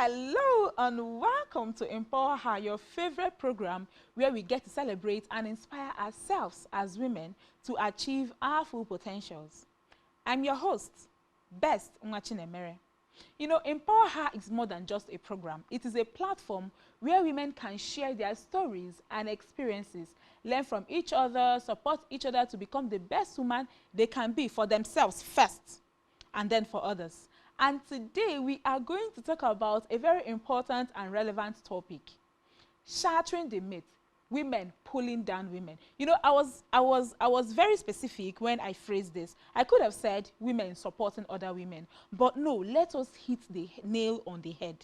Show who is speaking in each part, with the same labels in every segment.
Speaker 1: Hello and welcome to Empower Her, your favorite program where we get to celebrate and inspire ourselves as women to achieve our full potentials. I'm your host, Best Nwachinemere. You know, Empower Her is more than just a program. It is a platform where women can share their stories and experiences, learn from each other, support each other to become the best woman they can be for themselves first, and then for others. And today we are going to talk about a very important and relevant topic: shattering the myth, women pulling down women. You know, I was very specific when I phrased this. I could have said women supporting other women, but no, let us hit the nail on the head.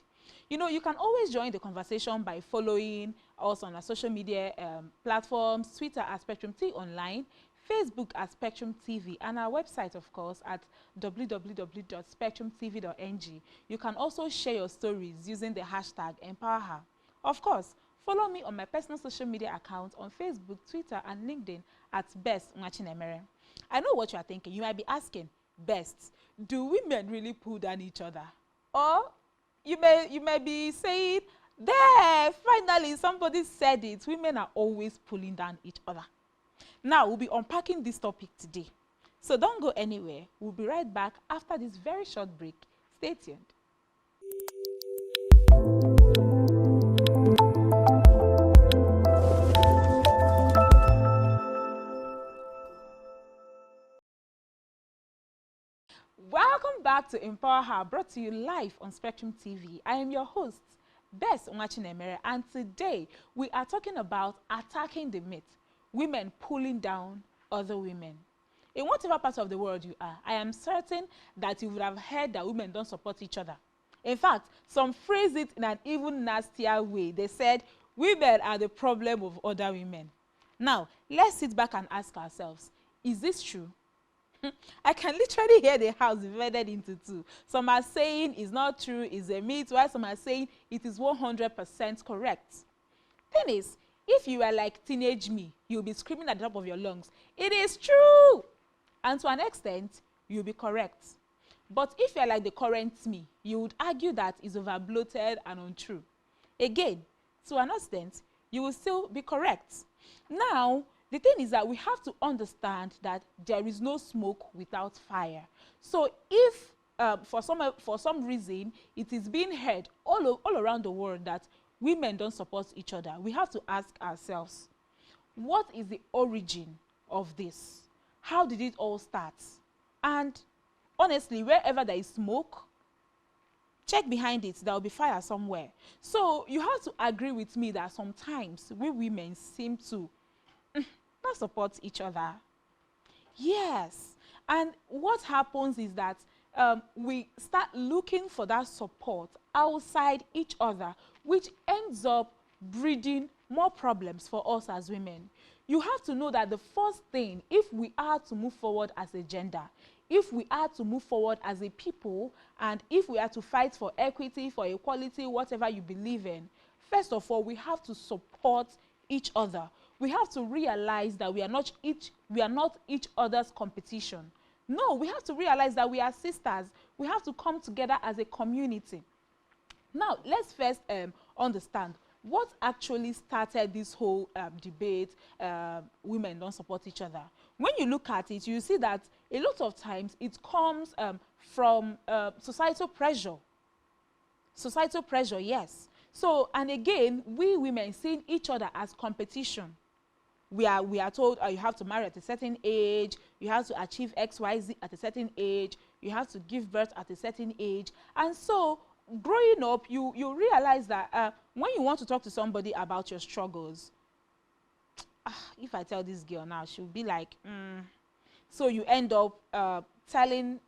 Speaker 1: You know, you can always join the conversation by following us on our social media platforms: Twitter at Spectrum T Online, Facebook at Spectrum TV, and our website, of course, at www.spectrumtv.ng. You can also share your stories using the hashtag EmpowerHer. Of course, follow me on my personal social media accounts on Facebook, Twitter, and LinkedIn at Best Nwachinemere. I know what you are thinking. You might be asking, Best, do women really pull down each other? Or you may be saying, there, finally somebody said it. Women are always pulling down each other. Now, we'll be unpacking this topic today. So don't go anywhere. We'll be right back after this very short break. Stay tuned. Welcome back to Empower Her, brought to you live on Spectrum TV. I am your host, Best Nwachinemere, and today we are talking about attacking the myth: women pulling down other women. In whatever part of the world you are, I am certain that you would have heard that women don't support each other. In fact, some phrase it in an even nastier way. They said, women are the problem of other women. Now, let's sit back and ask ourselves, is this true? I can literally hear the house divided into two. Some are saying it's not true, it's a myth, while some are saying it is 100% correct. Thing is, if you are like teenage me, you'll be screaming at the top of your lungs, it is true! And to an extent, you'll be correct. But if you're like the current me, you would argue that it's overbloated and untrue. Again, to an extent, you will still be correct. Now, the thing is that we have to understand that there is no smoke without fire. So if for some reason it is being heard all around the world that women don't support each other, we have to ask ourselves, what is the origin of this? How did it all start? And honestly, wherever there is smoke, check behind it, there will be fire somewhere. So you have to agree with me that sometimes we women seem to not support each other. Yes. And what happens is that we start looking for that support outside each other, which ends up breeding more problems for us as women. You have to know that the first thing, if we are to move forward as a gender, if we are to move forward as a people, and if we are to fight for equity, for equality, whatever you believe in, first of all, we have to support each other. We have to realize that we are not each other's competition. No, we have to realize that we are sisters. We have to come together as a community. Now, let's first understand what actually started this whole debate, women don't support each other. When you look at it, you see that a lot of times it comes from societal pressure. Societal pressure, yes. So, and again, we women seeing each other as competition. We are told you have to marry at a certain age, you have to achieve XYZ at a certain age, you have to give birth at a certain age. And so, growing up, you realize that when you want to talk to somebody about your struggles, if I tell this girl now, she'll be like, So you end up telling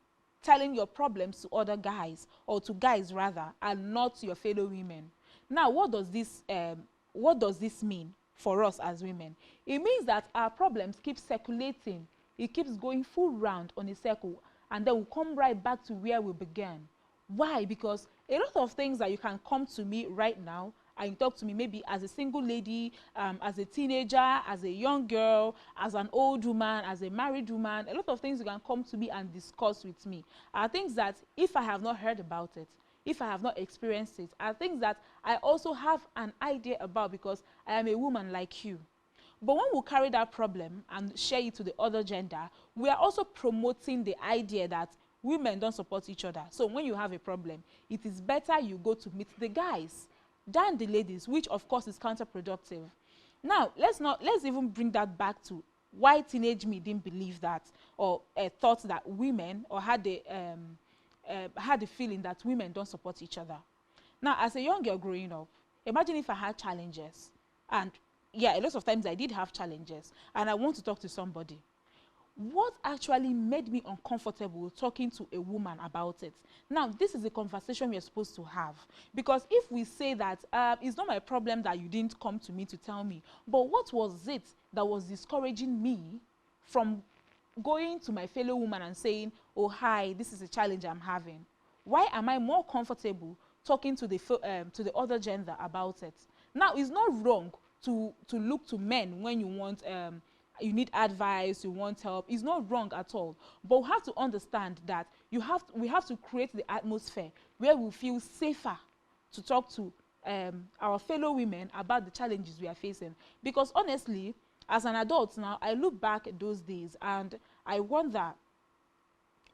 Speaker 1: your problems to other guys, or to guys rather, and not to your fellow women. Now, what does this mean for us as women? It means that our problems keep circulating. It keeps going full round on a circle, and then we'll come right back to where we began. Why? Because a lot of things that you can come to me right now and talk to me maybe as a single lady, as a teenager, as a young girl, as an old woman, as a married woman, a lot of things you can come to me and discuss with me are things that if I have not heard about it, if I have not experienced it, are things that I also have an idea about because I am a woman like you. But when we carry that problem and share it to the other gender, we are also promoting the idea that women don't support each other. So when you have a problem, it is better you go to meet the guys than the ladies, which of course is counterproductive. Now, let's even bring that back to why teenage me didn't believe that, or thought that women, or had the feeling that women don't support each other. Now, as a young girl growing up, imagine if I had challenges, and yeah, a lot of times I did have challenges, and I want to talk to somebody. What actually made me uncomfortable talking to a woman about it? Now, this is a conversation we are supposed to have. Because if we say that it's not my problem that you didn't come to me to tell me, but what was it that was discouraging me from going to my fellow woman and saying, oh, hi, this is a challenge I'm having? Why am I more comfortable talking to the other gender about it? Now, it's not wrong to look to men when you want you need advice, you want help. It's not wrong at all. But we have to understand that we have to create the atmosphere where we feel safer to talk to our fellow women about the challenges we are facing. Because honestly, as an adult now, I look back at those days and I wonder,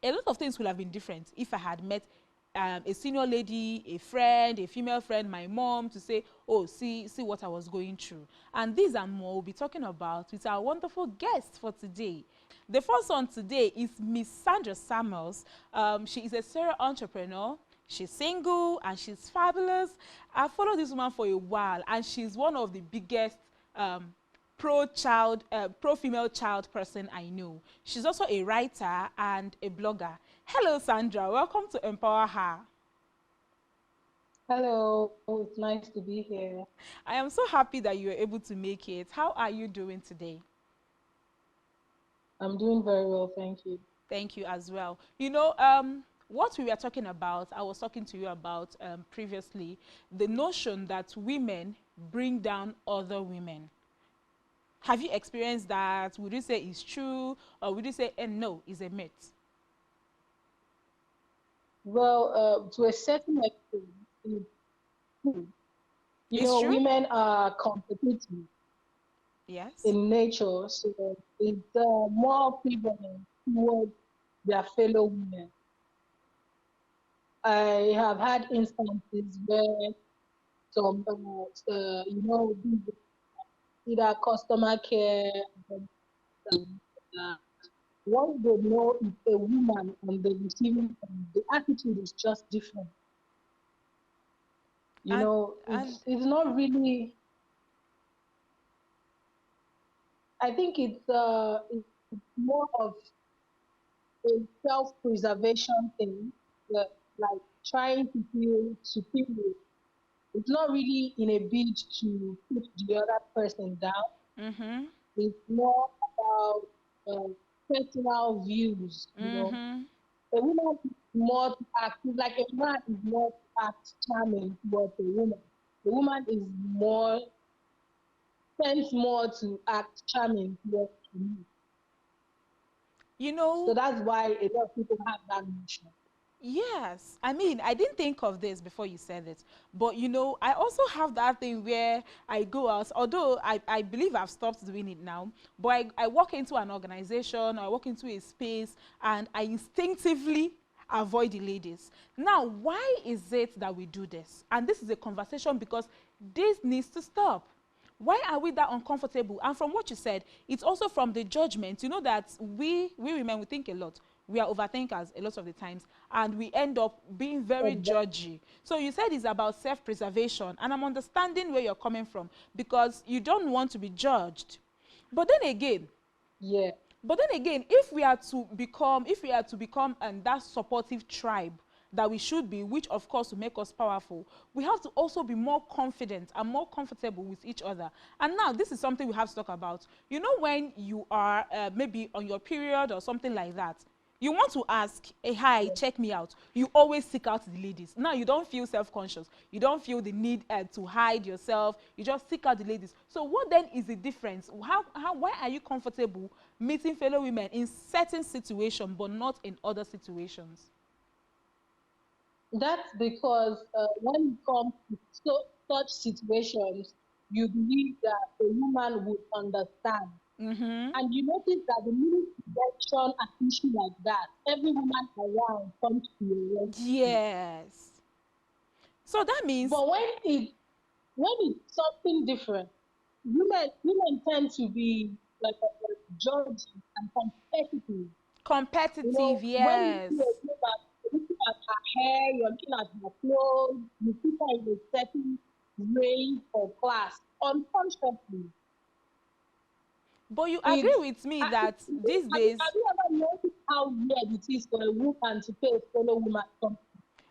Speaker 1: a lot of things would have been different if I had met a senior lady, a friend, a female friend, my mom, to say, oh, see what I was going through. And these and more we'll be talking about with our wonderful guest for today. The first one today is Miss Sandra Samuels. She is a serial entrepreneur. She's single and she's fabulous. I've followed this woman for a while, and she's one of the biggest pro-female child person I know. She's also a writer and a blogger. Hello, Sandra. Welcome to Empower Her.
Speaker 2: Hello, it's nice to be here.
Speaker 1: I am so happy that you were able to make it. How are you doing today?
Speaker 2: I'm doing very well, thank you.
Speaker 1: Thank you as well. What we were talking about, I was talking to you about previously, the notion that women bring down other women. Have you experienced that? Would you say it's true, or would you say, no, it's a myth?
Speaker 2: Well, to a certain extent, it's true.
Speaker 1: It's true?
Speaker 2: Women are competitive
Speaker 1: Yes.
Speaker 2: in nature, so it's more prevalent towards their fellow women. I have had instances where these either customer care, uh, once they know it's a woman on the receiving end, the attitude is just different.
Speaker 1: And and
Speaker 2: It's not really. I think it's more of a self-preservation thing, like trying to feel superior. It's not really in a bid to put the other person down.
Speaker 1: mm-hmm.
Speaker 2: It's more about uh, personal views.
Speaker 1: Mm-hmm.
Speaker 2: A woman is more to act like a man is more to act charming towards a woman. The woman is more tends more to act charming towards me.
Speaker 1: You
Speaker 2: So
Speaker 1: know,
Speaker 2: that's why a lot of people have that notion.
Speaker 1: yes. I mean, I didn't think of this before you said it. But I also have that thing where I go out, although I believe I've stopped doing it now, but I walk into an organization or I walk into a space and I instinctively avoid the ladies. Now, why is it that we do this? And this is a conversation because this needs to stop. Why are we that uncomfortable? And from what you said, it's also from the judgment. You know that we women, we think a lot. We are overthinkers a lot of the times, and we end up being very
Speaker 2: Exactly.
Speaker 1: judgy. So you said it's about self-preservation, and I'm understanding where you're coming from because you don't want to be judged. But then again,
Speaker 2: Yeah.
Speaker 1: if we are to become that supportive tribe that we should be, which of course will make us powerful, we have to also be more confident and more comfortable with each other. And now this is something we have to talk about. When you are maybe on your period or something like that, you want to ask, hey, hi,
Speaker 2: Yeah.
Speaker 1: check me out. You always seek out the ladies. Now you don't feel self-conscious. You don't feel the need to hide yourself. You just seek out the ladies. So what then is the difference? Why are you comfortable meeting fellow women in certain situations but not in other situations?
Speaker 2: That's because when it comes to such situations, you believe that a woman would understand.
Speaker 1: Mm-hmm.
Speaker 2: And you notice that the minute you mention an issue like that, every woman around comes to your rescue.
Speaker 1: Yes. So that means,
Speaker 2: But when it's something different, women tend to be like judgy and competitive. You
Speaker 1: competitive,
Speaker 2: know, when you see a
Speaker 1: yes.
Speaker 2: woman, you're looking at her hair, you're looking at her clothes, you put her in a certain range or class unconsciously.
Speaker 1: But you agree
Speaker 2: It's
Speaker 1: with me
Speaker 2: I,
Speaker 1: that these
Speaker 2: have
Speaker 1: days,
Speaker 2: you ever noticed how weird it is for a woman to pay a fellow woman something?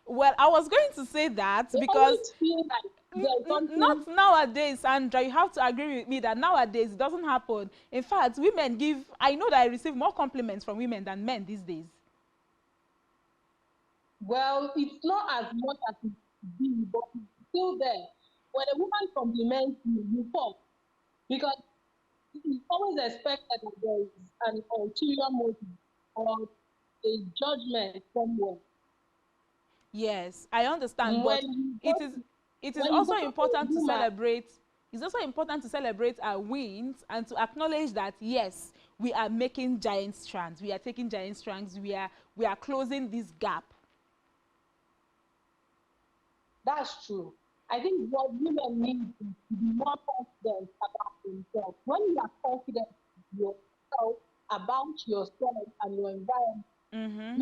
Speaker 1: well, I was going to say that
Speaker 2: They
Speaker 1: because
Speaker 2: always feel like there's something.
Speaker 1: not nowadays, Sandra. You have to agree with me that nowadays it doesn't happen. In fact, women give. I know that I receive more compliments from women than men these days.
Speaker 2: Well, it's not as much as it should be, but it's still there. When a woman compliments you, you fall because it's always expected that there is an ulterior motive or a judgment somewhere.
Speaker 1: Yes, I understand, but
Speaker 2: When you
Speaker 1: it
Speaker 2: go
Speaker 1: is
Speaker 2: to,
Speaker 1: it is
Speaker 2: when you
Speaker 1: also
Speaker 2: go to a
Speaker 1: important to
Speaker 2: woman,
Speaker 1: celebrate. It's also important to celebrate our wins and to acknowledge that yes, we are making giant strides. We are taking giant strides. We are closing this gap.
Speaker 2: that's true. I think what women need is to be more confident about themselves. When you are confident in yourself, about yourself and your environment,
Speaker 1: Mm-hmm.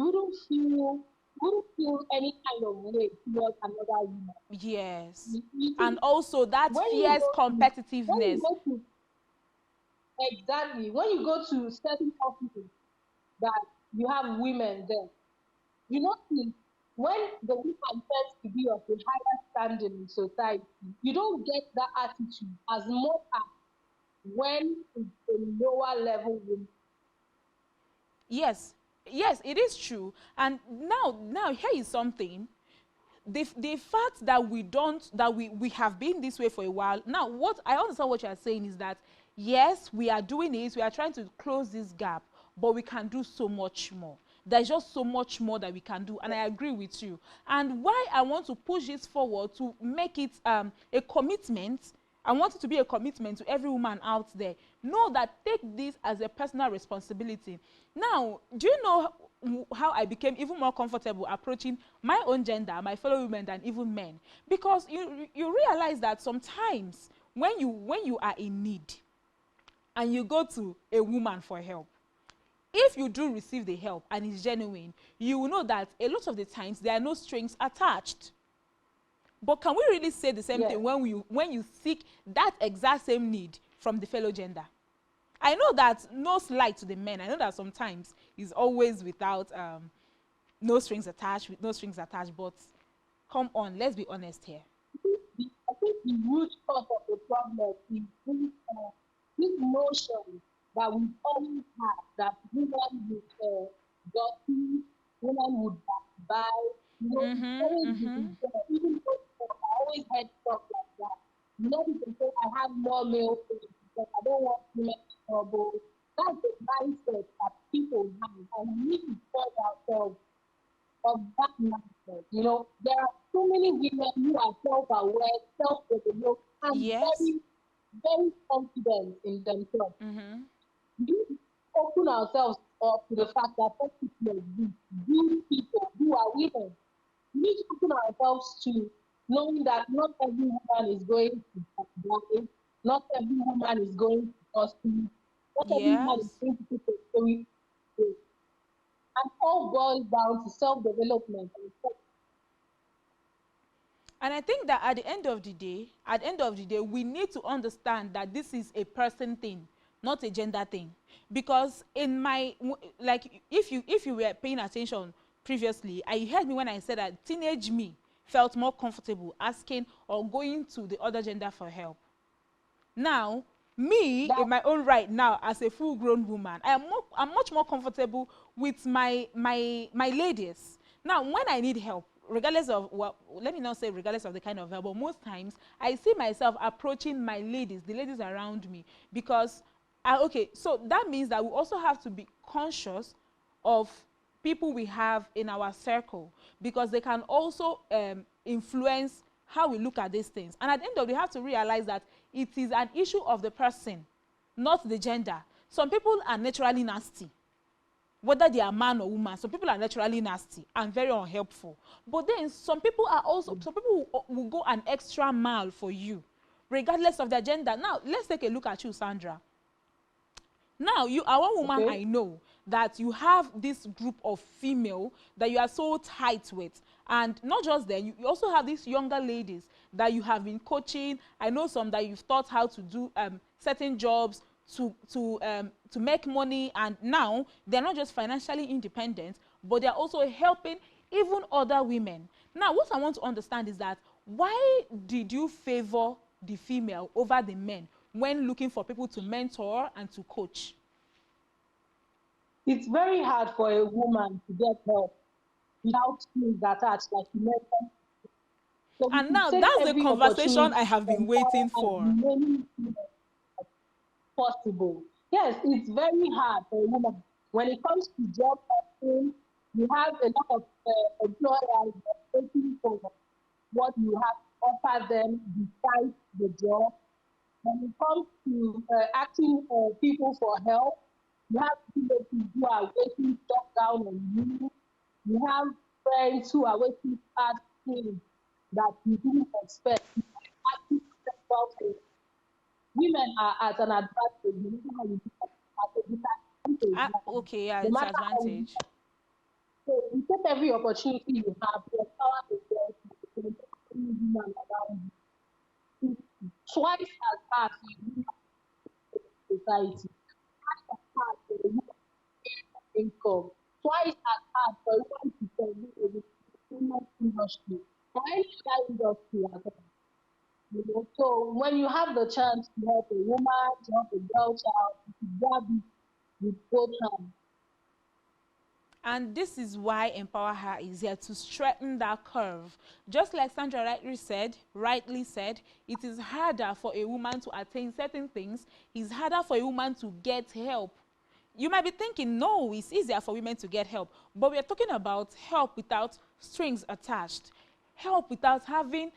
Speaker 2: you wouldn't feel any kind of way towards another woman.
Speaker 1: Yes,
Speaker 2: You
Speaker 1: and
Speaker 2: see,
Speaker 1: also that
Speaker 2: when you
Speaker 1: fierce
Speaker 2: go to when you
Speaker 1: competitiveness.
Speaker 2: go to exactly when you go to certain offices that you have women there, you notice when the woman tends to be of a higher standing in society, you don't get that attitude as much as when it's a lower level woman.
Speaker 1: Yes, yes, it is true. And now here is something. The fact that we don't that we have been this way for a while now, what I understand what you are saying is that yes, we are doing it, we are trying to close this gap, but we can do so much more. There's just so much more that we can do, and I agree with you. And why I want to push this forward to make it a commitment. I want it to be a commitment to every woman out there. Know that take this as a personal responsibility. Now, do you know how I became even more comfortable approaching my own gender, my fellow women, than even men? Because you realize that sometimes when you are in need and you go to a woman for help, if you do receive the help and it's genuine, you will know that a lot of the times there are no strings attached. But can we really say the same
Speaker 2: Yes.
Speaker 1: thing when you seek that exact same need from the fellow gender? I know that no slight to the men. I know that sometimes it's always without no strings attached, with no strings attached. But come on, let's be honest here.
Speaker 2: I think the root cause of the problem is this notion that we always have that women would dirty, women would buy, it's
Speaker 1: Mm-hmm.
Speaker 2: always
Speaker 1: Mm-hmm.
Speaker 2: been there. Even though I always heard stuff like that. You know, people say, I have more male friends because I don't want women in trouble. That's the mindset that people have, and we need to tell ourselves of that mindset. You know, there are so many women who are self-aware, self-developed, and
Speaker 1: Yes.
Speaker 2: very, very confident in themselves.
Speaker 1: Mm-hmm.
Speaker 2: We need to open ourselves up to the fact that such people exist. These people who are women. We need to open ourselves to knowing that not every woman is going to die, not every woman is going to pursue, not every woman is
Speaker 1: Yes.
Speaker 2: going to take a story. And all boils down to self-development and
Speaker 1: And I think that at the end of the day, we need to understand that this is a person thing, not a gender thing. Because like if you were paying attention previously, I heard me when I said that teenage me felt more comfortable asking or going to the other gender for help. Now, me
Speaker 2: that
Speaker 1: in my own right now as a full grown woman, I'm much more comfortable with my ladies. Now when I need help, regardless of what, let me not say regardless of the kind of help, but most times I see myself approaching my ladies, the ladies around me, because okay, so that means that we also have to be conscious of people we have in our circle, because they can also influence how we look at these things. And at the end of the day, we have to realize that it is an issue of the person, not the gender. Some people are naturally nasty, whether they are man or woman. Some people are naturally nasty and very unhelpful. But then some people are also, some people will go an extra mile for you, regardless of their gender. Now, let's take a look at you, Sandra. Now, you are one woman
Speaker 2: Okay.
Speaker 1: I know that you have this group of female that you are so tight with. And not just them, you also have these younger ladies that you have been coaching. I know some that you've taught how to do certain jobs to make money. And now, they're not just financially independent, but they're also helping even other women. Now, what I want to understand is that why did you favor the female over the men when looking for people to mentor and to coach?
Speaker 2: It's very hard for a woman to get help without strings attached, like you mentioned. So we
Speaker 1: And
Speaker 2: should
Speaker 1: now
Speaker 2: take
Speaker 1: that's the
Speaker 2: every
Speaker 1: conversation I
Speaker 2: opportunity
Speaker 1: have
Speaker 2: to
Speaker 1: been
Speaker 2: empower
Speaker 1: waiting
Speaker 2: as
Speaker 1: for.
Speaker 2: many women as possible. Yes, it's very hard for a woman. When it comes to job offering, you have a lot of employers that are waiting for what you have to offer them besides the job. When it comes to asking people for help, you have relatives who are waiting to talk down on you. You have friends who are waiting to ask things that you didn't expect. You have asking yourself, women are at an advantage. No matter how you look at it, at a disadvantage.
Speaker 1: Okay, yeah,
Speaker 2: No
Speaker 1: it's
Speaker 2: matter how you look
Speaker 1: advantage.
Speaker 2: at it. So you take every opportunity you have to empower the girls, to empower every woman around you. It's twice as hard for a woman in society, twice as hard for a woman to earn income, twice as hard for a woman to survive in the entertainment industry or any other industry at all. You know, so when you have the chance to help a woman, to help a girl child, you should grab it with both hands.
Speaker 1: And this is why Empower Her is here to straighten that curve. Just like Sandra rightly said, it is harder for a woman to attain certain things. It's harder for a woman to get help. You might be thinking, no, it's easier for women to get help. But we are talking about help without strings attached. Help without having,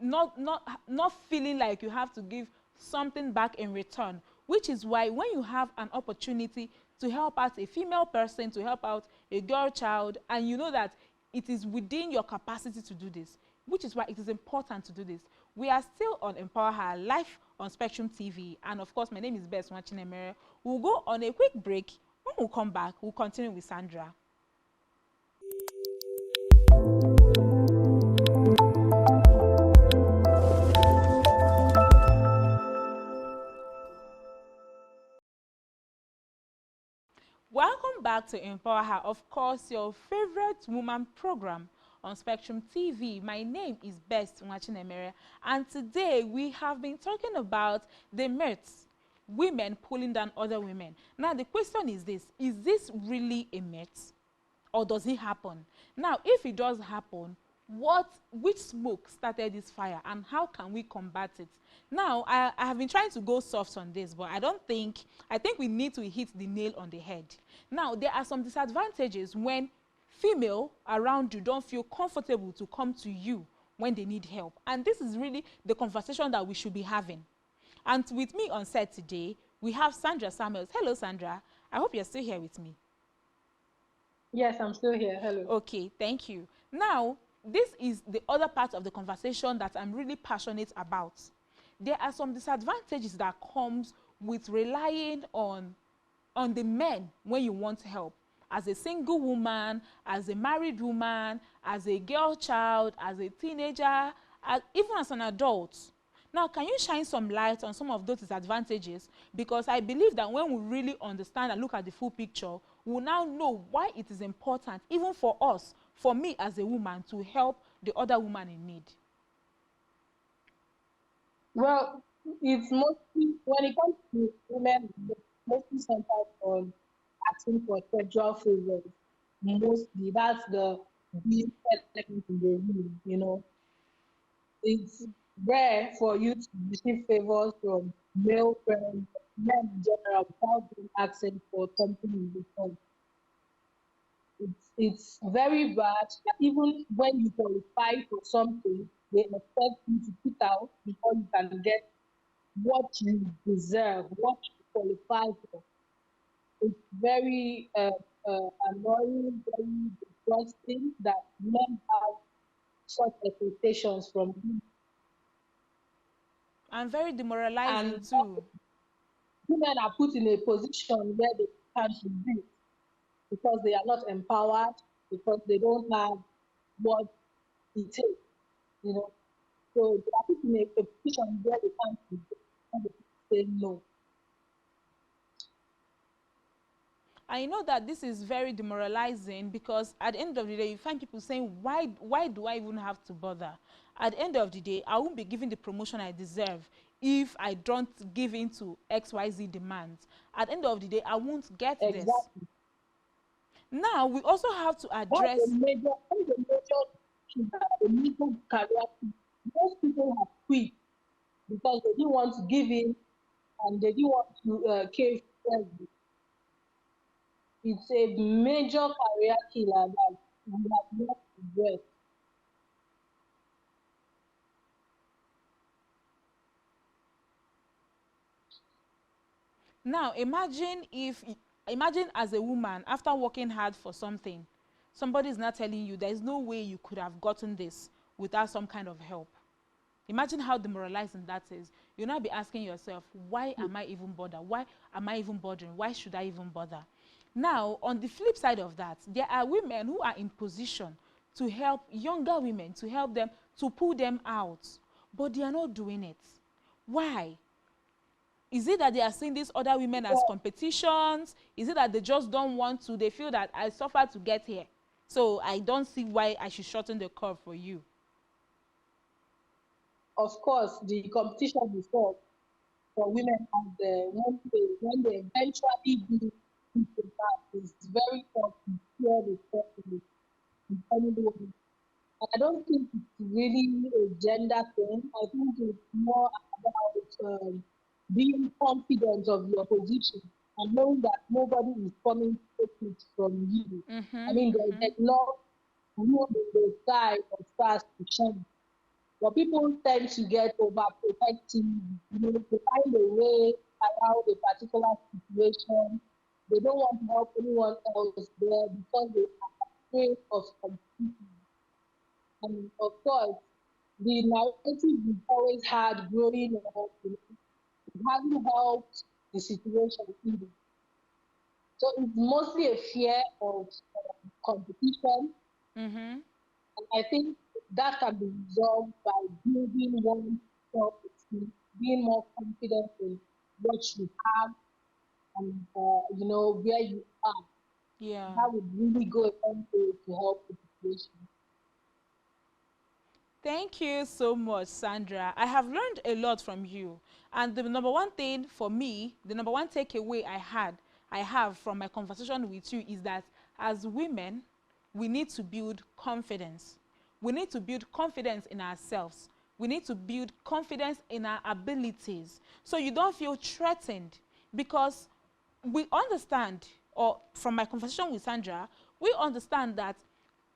Speaker 1: not feeling like you have to give something back in return. Which is why when you have an opportunity to help out a female person, to help out a girl child, and you know that it is within your capacity to do this, which is why it is important to do this. We are still on Empower Her live on Spectrum TV, and of course, my name is Bess Nwachinemere. We'll go on a quick break. When we come back, we'll continue with Sandra. Welcome back to Empower Her, of course, your favorite woman program on Spectrum TV. My name is Bess Nwachinemere, and today we have been talking about the myths, women pulling down other women. Now, the question is this really a myth, or does it happen? Now, if it does happen, which smoke started this fire, and how can we combat it? Now, I have been trying to go soft on this, but I think we need to hit the nail on the head. Now, there are some disadvantages when female around you don't feel comfortable to come to you when they need help. And this is really the conversation that we should be having. And with me on set today, we have Sandra Samuels. Hello, Sandra. I hope you're still here with me.
Speaker 2: Yes, I'm still here. Hello.
Speaker 1: Okay, thank you. Now, this is the other part of the conversation that I'm really passionate about. There are some disadvantages that comes with relying on the men when you want help. As a single woman, as a married woman, as a girl child, as a teenager, even as an adult. Now, can you shine some light on some of those disadvantages? Because I believe that when we really understand and look at the full picture, we'll now know why it is important, even for us, for me as a woman, to help the other woman in need.
Speaker 2: Well, it's mostly when it comes to women, it's mostly centered on asking for sexual favors. Mostly, that's the big element in the room. You know, it's rare for you to receive favors from male friends, men in general, without being asking for something in return. It's very bad that even when you qualify for something, they expect you to put out before you can get what you deserve, what you qualify for. It's very annoying, very disgusting that men have such expectations from you.
Speaker 1: And very demoralizing
Speaker 2: And
Speaker 1: too.
Speaker 2: women are put in a position where they can't be because they are not empowered, because they don't have what it takes, you know. So they are put in a position where they can't be and they say no.
Speaker 1: I know that this is very demoralizing because at the end of the day, you find people saying, why do I even have to bother? At the end of the day, I won't be given the promotion I deserve if I don't give in to XYZ demands. At the end of the day, I won't get this.
Speaker 2: Exactly.
Speaker 1: Now, we also have to address,
Speaker 2: That's a major killer, a major career killer. Most people have quit because they didn't want to give in and they didn't want to care for them. It's a major career killer that we have not addressed.
Speaker 1: now imagine as a woman, after working hard for something, somebody is not telling you there is no way you could have gotten this without some kind of help. Imagine how demoralizing that is. You'll now be asking yourself, why am I even bother? Why am I even bothering? Why should I even bother? Now, on the flip side of that, there are women who are in position to help younger women, to help them, to pull them out, but they are not doing it. Why? Is it that they are seeing these other women as
Speaker 2: Because,
Speaker 1: competitions? Is it that they just don't want to? They feel that I suffered to get here, so I don't see why I should shorten the curve for you.
Speaker 2: of course, the competition is up for women and when they eventually do it back, it's very tough to share the stuff with anyone. I don't think it's really a gender thing. I think it's more about being confident of your position and knowing that nobody is coming to take it from you. I
Speaker 1: Mm-hmm,
Speaker 2: mean,
Speaker 1: mm-hmm.
Speaker 2: there's love room in the sky for stars to shine. But people tend to get overprotective, to find a way around a particular situation. They don't want to help anyone else there because they are afraid of competition. And of course, the narrative we've always had growing up, it hasn't helped the situation either. So it's mostly a fear of competition.
Speaker 1: Mm-hmm.
Speaker 2: And I think that can be resolved by building one's self-esteem, being more confident in what you have and where you are.
Speaker 1: Yeah.
Speaker 2: That would really go a long way to help the situation.
Speaker 1: Thank you so much, Sandra. I have learned a lot from you. And the number one thing for me, the number one takeaway I have from my conversation with you is that as women, we need to build confidence. We need to build confidence in ourselves. We need to build confidence in our abilities. So you don't feel threatened because we understand, or from my conversation with Sandra, we understand that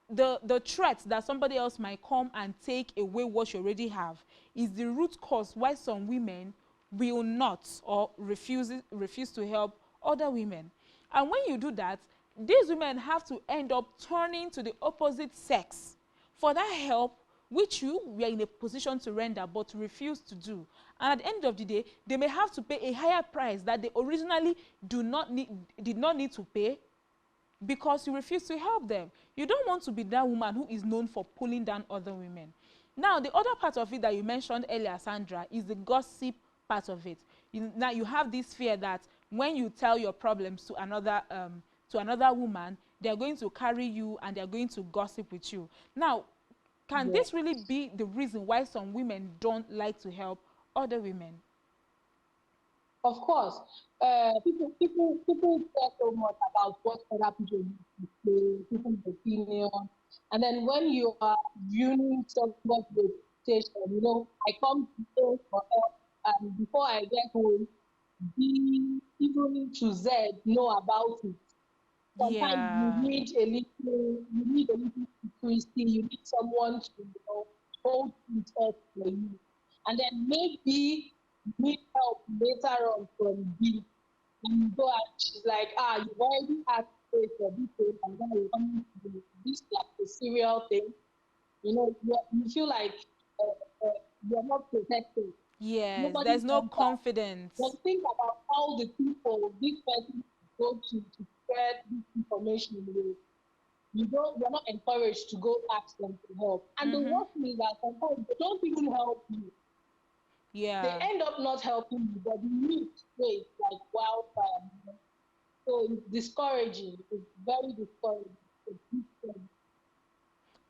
Speaker 1: the threat that somebody else might come and take away what you already have is the root cause why some women will not or refuse to help other women. And when you do that, these women have to end up turning to the opposite sex for that help which you were in a position to render but refuse to do. And at the end of the day, they may have to pay a higher price that they originally did not need to pay because you refuse to help them. You don't want to be that woman who is known for pulling down other women. Now, the other part of it that you mentioned earlier, Sandra, is the gossip part of it. Now, you have this fear that when you tell your problems to another woman, they're going to carry you and they're going to gossip with you. Now, can
Speaker 2: Yeah.
Speaker 1: this really be the reason why some women don't like to help other women?
Speaker 2: Of course, people care so much about what other people need to say, people's opinion, and then when you are viewing somebody's reputation, I come to A for help, and before I get home, B even to Z know about it. Sometimes
Speaker 1: Yeah.
Speaker 2: you need a little secrecy, you need someone to, hold it up for you. And then maybe you need help later on from B. And you go and she's like, you've already asked for this thing, and then you come to do this like a serial thing. You feel like you're not protected.
Speaker 1: Yes,
Speaker 2: Nobody
Speaker 1: there's no
Speaker 2: wants that. Then
Speaker 1: confidence.
Speaker 2: think about all the people this person go to spread this information with. You're not encouraged to go ask them for help. And the
Speaker 1: Mm-hmm.
Speaker 2: worst thing is that sometimes they don't even help you. They
Speaker 1: Yeah.
Speaker 2: end up not helping you, but the need spreads like wildfire. So it's discouraging. It's very discouraging. It's different.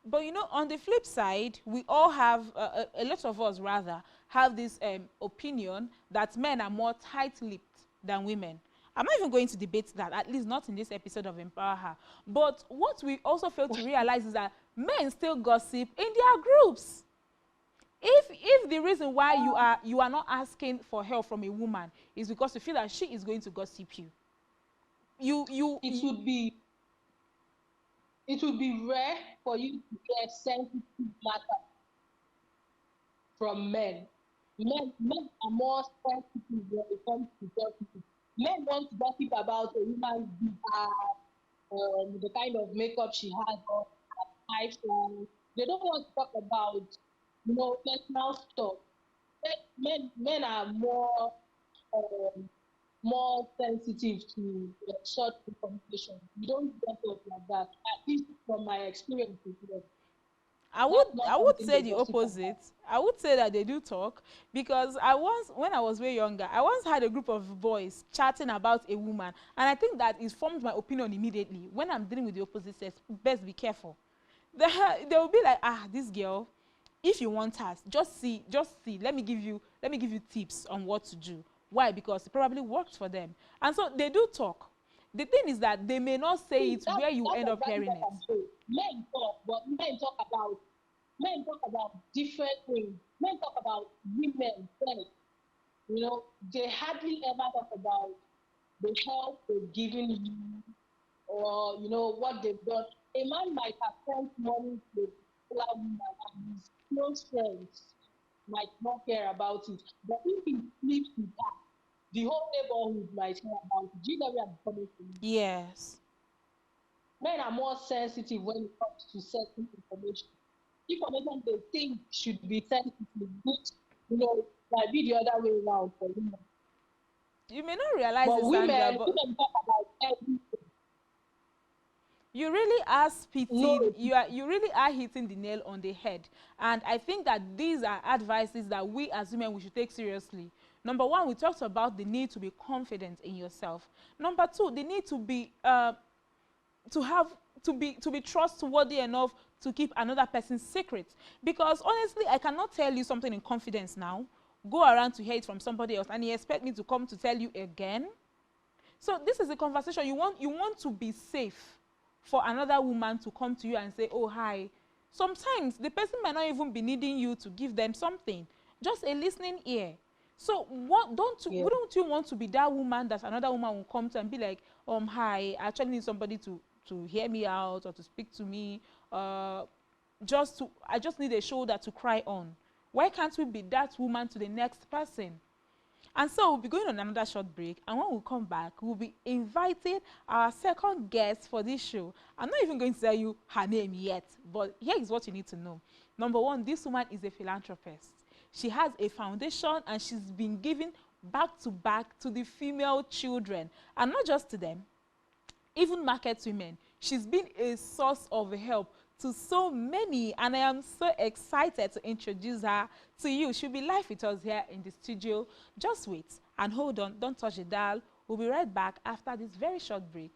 Speaker 1: But on the flip side, we all have a lot of us rather have this opinion that men are more tight-lipped than women. I'm not even going to debate that, at least not in this episode of Empower Her. But what we also fail to realize is that men still gossip in their groups. If the reason why you are not asking for help from a woman is because you feel that she is going to gossip you, you you,
Speaker 2: It
Speaker 1: you
Speaker 2: would be it would be rare for you to get sensitive matter from men. Men are more sensitive when it comes to gossip. Men want to gossip about a woman's big ass, the kind of makeup she has on, her iPhone. They don't want to talk about, personal stuff. Men are um, more sensitive to short information. You don't get us like that. At least from my experience with them,
Speaker 1: I would
Speaker 2: that's not
Speaker 1: I would
Speaker 2: something
Speaker 1: say
Speaker 2: they
Speaker 1: the
Speaker 2: gossip
Speaker 1: opposite.
Speaker 2: about.
Speaker 1: I would say that they do talk because I once, when I was way younger, I once had a group of boys chatting about a woman, and I think that it formed my opinion immediately. When I'm dealing with the opposite sex, best be careful. They, they will be like, this girl, if you want her, just see. Let me give you tips on what to do. Why? Because it probably worked for them, and so they do talk. The thing is that they may not say
Speaker 2: See,
Speaker 1: it
Speaker 2: that's
Speaker 1: where you
Speaker 2: that's
Speaker 1: end up
Speaker 2: exactly
Speaker 1: hearing
Speaker 2: what
Speaker 1: it.
Speaker 2: I'm saying. Men talk about different things. Men talk about women first. They hardly ever talk about the help they've given you, or what they've done. A man might have sent money to a particular woman and his close friends might not care about it. But if he sleeps with her, the whole neighborhood might care about it. Do you know where I'm coming from?
Speaker 1: Yes.
Speaker 2: Men are more sensitive when it comes to certain information. Information they think should be sensitive, which might be the other way around for women.
Speaker 1: You may not realize
Speaker 2: But
Speaker 1: it, Sandra, but
Speaker 2: women talk about everything.
Speaker 1: you really are
Speaker 2: No,
Speaker 1: spitting, you really are hitting the nail on the head. And I think that these are advices that we as women we should take seriously. Number one, we talked about the need to be confident in yourself. Number two, the need to be to have to be trustworthy enough to keep another person's secret. Because honestly, I cannot tell you something in confidence now, go around to hear it from somebody else, and you expect me to come to tell you again. So this is a conversation you want to be safe for another woman to come to you and say, oh, hi. Sometimes the person might not even be needing you to give them something, just a listening ear. So
Speaker 2: yeah,
Speaker 1: wouldn't you want to be that woman that another woman will come to and be like, hi, I actually need somebody to hear me out or to speak to me, uh I just need a shoulder to cry on. Why can't we be that woman to the next person? And so we'll be going on another short break, and when we come back, we'll be inviting our second guest for this show. I'm not even going to tell you her name yet, but here is what you need to know. Number one, this woman is a philanthropist. She has a foundation, and she's been giving back to back to the female children, and not just to them, even market women. She's been a source of help to so many, and I am so excited to introduce her to you. She'll be live with us here in the studio. Just wait and hold on, don't touch the dial. We'll be right back after this very short break.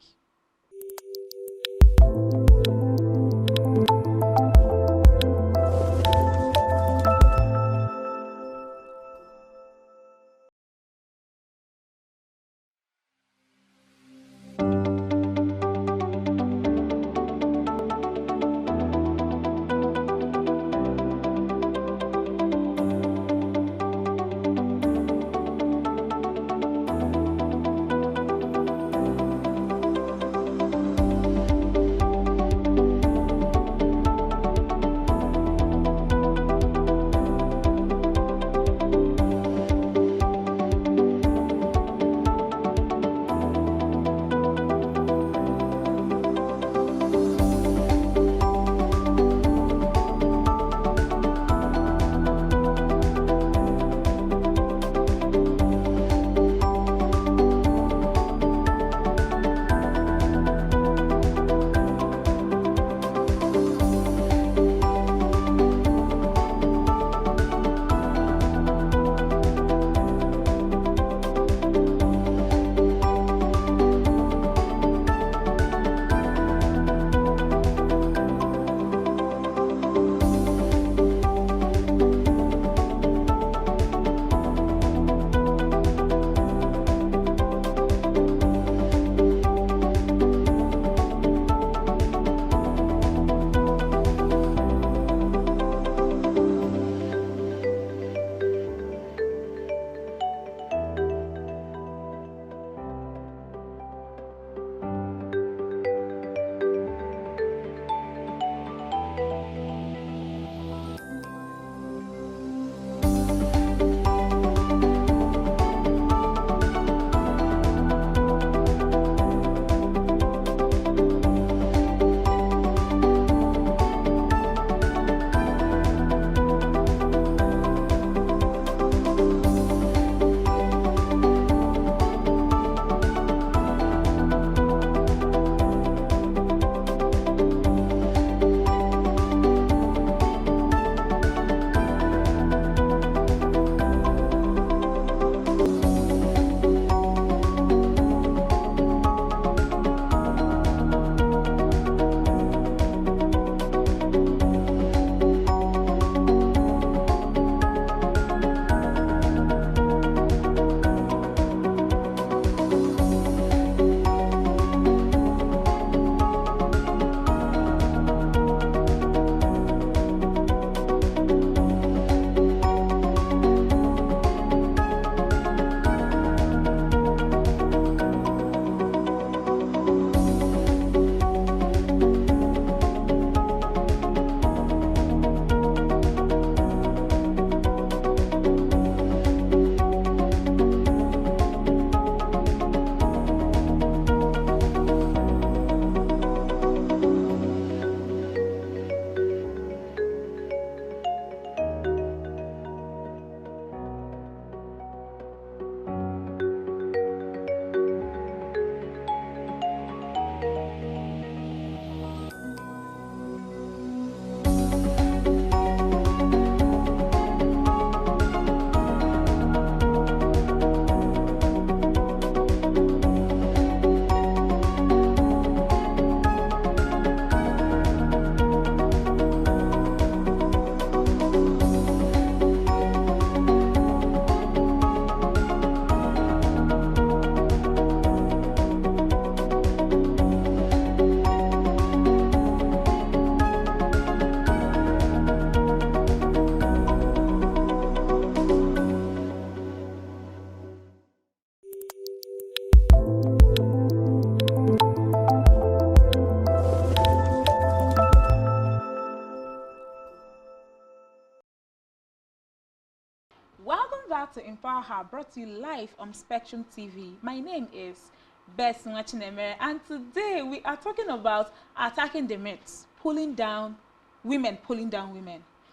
Speaker 1: to Empower Her, brought to you live on Spectrum TV. My name is Nwachinemere, and today we are talking about attacking the myths, pulling down women.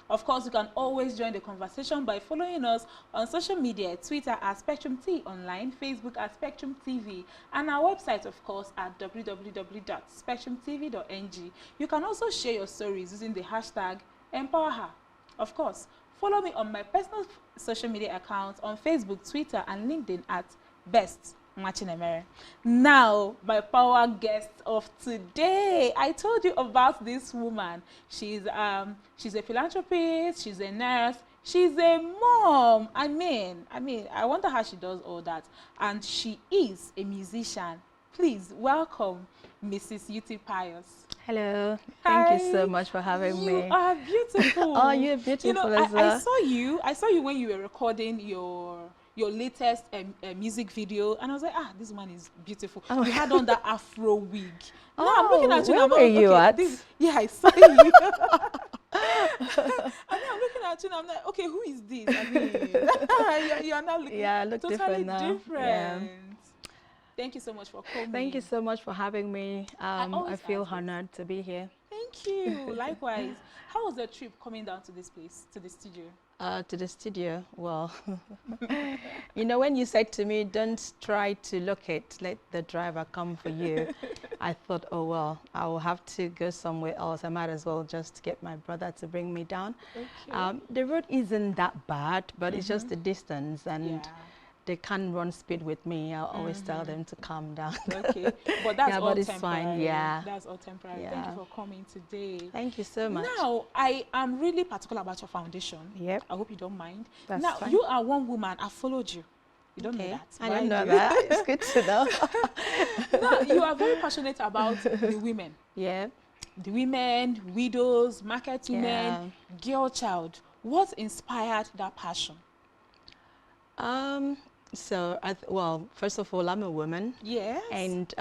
Speaker 1: Of course, you can always join the conversation by following us on social media, Twitter at Spectrum T Online, Facebook at Spectrum TV, and our website, of course, at www.spectrumtv.ng. You can also share your stories using the hashtag EmpowerHer. Of course, follow me on my personal social media accounts on Facebook, Twitter, and LinkedIn at Nwachinemere. Now, my power guest of today. I told you about this woman. She's a philanthropist, she's a nurse, she's a mom. I mean, I wonder how she does all that. And she is a musician. Please welcome Mrs. Yuti Pius.
Speaker 3: Hello.
Speaker 1: Hi.
Speaker 3: Thank you so much for having me.
Speaker 1: You are beautiful.
Speaker 3: Oh, you're beautiful,
Speaker 1: you know,
Speaker 3: as well.
Speaker 1: I saw you when you were recording your latest music video, and I was like, this woman is beautiful.
Speaker 3: Oh.
Speaker 1: You had on that Afro wig.
Speaker 3: Oh,
Speaker 1: Now I'm looking at you.
Speaker 3: where
Speaker 1: and I'm
Speaker 3: were
Speaker 1: like,
Speaker 3: you
Speaker 1: okay,
Speaker 3: at?
Speaker 1: Yeah, I saw you. And then I'm looking at you, and I'm like, okay, who is this? I mean, you are now looking.
Speaker 3: Yeah, I look
Speaker 1: totally
Speaker 3: different now.
Speaker 1: different.
Speaker 3: Yeah.
Speaker 1: Thank you so much for coming.
Speaker 3: Thank you so much for having me. I feel
Speaker 1: ask
Speaker 3: honored to be here.
Speaker 1: Thank you. Likewise. How was the trip coming down to this place, to the studio?
Speaker 3: To the studio, well, you know, when you said to me, don't try to locate, let the driver come for you, I thought, oh, well, I will have to go somewhere else. I might as well just get my brother to bring me down.
Speaker 1: Okay.
Speaker 3: The road isn't that bad, but it's just the distance, and
Speaker 1: Yeah.
Speaker 3: they can't run speed with me. I always tell them to calm down.
Speaker 1: Okay, but that's all
Speaker 3: but it's
Speaker 1: temporary.
Speaker 3: fine. Yeah,
Speaker 1: That's all temporary.
Speaker 3: Yeah.
Speaker 1: Thank you for coming today.
Speaker 3: Thank you so much.
Speaker 1: Now, I am really particular about your foundation.
Speaker 3: Yep.
Speaker 1: I hope you don't mind.
Speaker 3: That's
Speaker 1: now,
Speaker 3: fine.
Speaker 1: you are one woman. I followed you. You don't know that.
Speaker 3: I don't know
Speaker 1: mind
Speaker 3: that. It's good to know.
Speaker 1: Now, you are very passionate about the women.
Speaker 3: Yeah.
Speaker 1: The women, widows, market women, girl child. What inspired that passion?
Speaker 3: So, well, first of all, I'm a woman.
Speaker 1: Yes.
Speaker 3: And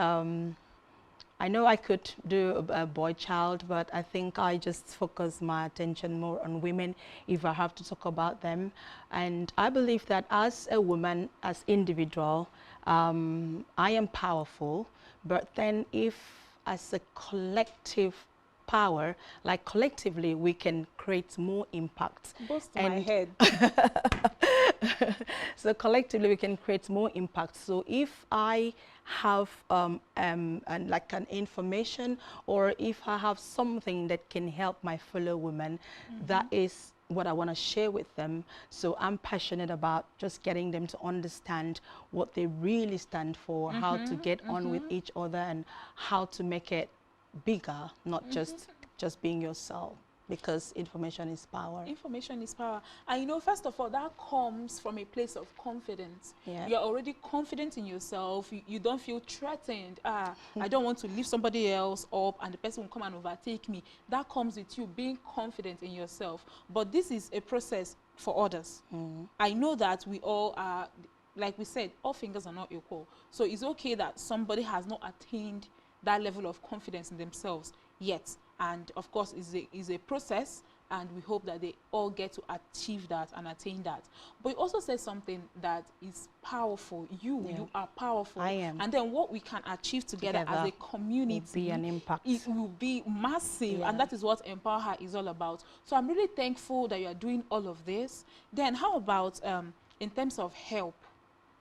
Speaker 3: I know I could do a boy child, but I think I just focus my attention more on women if I have to talk about them. And I believe that as a woman, as individual, I am powerful. But then if as a collective power, like collectively, we can create more impact.
Speaker 1: Bust my head.
Speaker 3: So collectively we can create more impact. So if I have like an information, or if I have something that can help my fellow women, that is what I want to share with them. So I'm passionate about just getting them to understand what they really stand for, how to get on with each other, and how to make it bigger, not just being yourself. Because information is power. Information
Speaker 1: is power. And you know, first of all, that comes from a place of confidence.
Speaker 3: Yeah.
Speaker 1: You're already confident in yourself. You don't feel threatened. I don't want to lift somebody else up and the person will come and overtake me. That comes with you being confident in yourself. But this is a process for others. I know that we all are, like we said, all fingers are not equal. So it's okay that somebody has not attained that level of confidence in themselves yet. And of course, it's a process, and we hope that they all get to achieve that and attain that. But you also said something that is powerful. You are powerful.
Speaker 3: I am.
Speaker 1: And then what we can achieve together as a community
Speaker 3: will be an impact.
Speaker 1: It will be massive, and that is what Empower Her is all about. So I'm really thankful that you are doing all of this. Then how about in terms of help?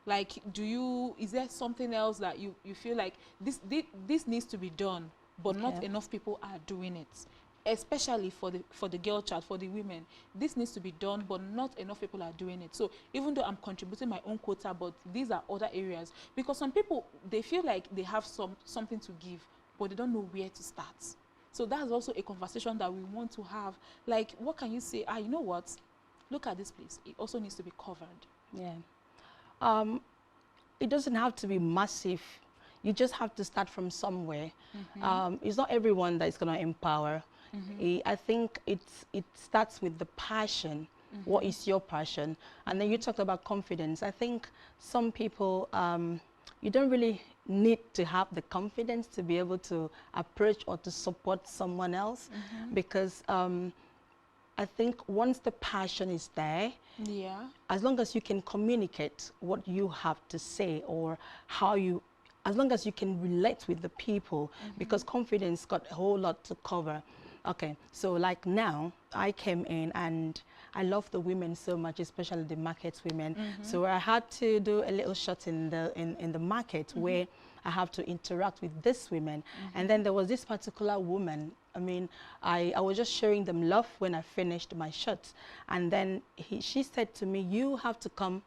Speaker 1: Like, is there something else that you feel like this needs to be done, but not enough people are doing it, especially for the girl child, for the women? This needs to be done, but not enough people are doing it. So even though I'm contributing my own quota, but these are other areas, because some people, they feel like they have something to give, but they don't know where to start. So that's also a conversation that we want to have. Like, what can you say? You know what? Look at this place. It also needs to be covered. Yeah.
Speaker 3: It doesn't have to be massive. You just have to start from somewhere. It's not everyone that is going to empower. I think it starts with the passion. What is your passion? And then you talked about confidence. I think some people, you don't really need to have the confidence to be able to approach or to support someone else, because I think once the passion is there,
Speaker 1: Yeah.
Speaker 3: as long as you can communicate what you have to say or how you, as long as you can relate with the people, because confidence got a whole lot to cover. Okay, so like now I came in and I love the women so much, especially the market women. So I had to do a little shot in the market where I have to interact with these women. And then there was this particular woman. I mean, I was just showing them love when I finished my shot. And then she said to me, you have to come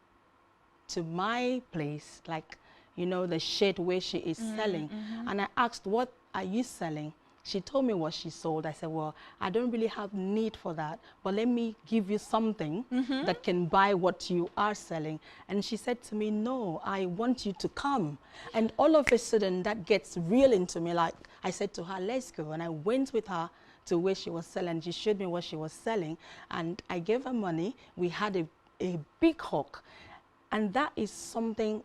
Speaker 3: to my place, like, you know, the shade where she is selling. And I asked, what are you selling? She told me what she sold. I said, well, I don't really have need for that, but let me give you something that can buy what you are selling. And she said to me, no, I want you to come. And all of a sudden that gets real into me. Like I said to her, let's go. And I went with her to where she was selling. She showed me what she was selling and I gave her money. We had a big hug. And that is something,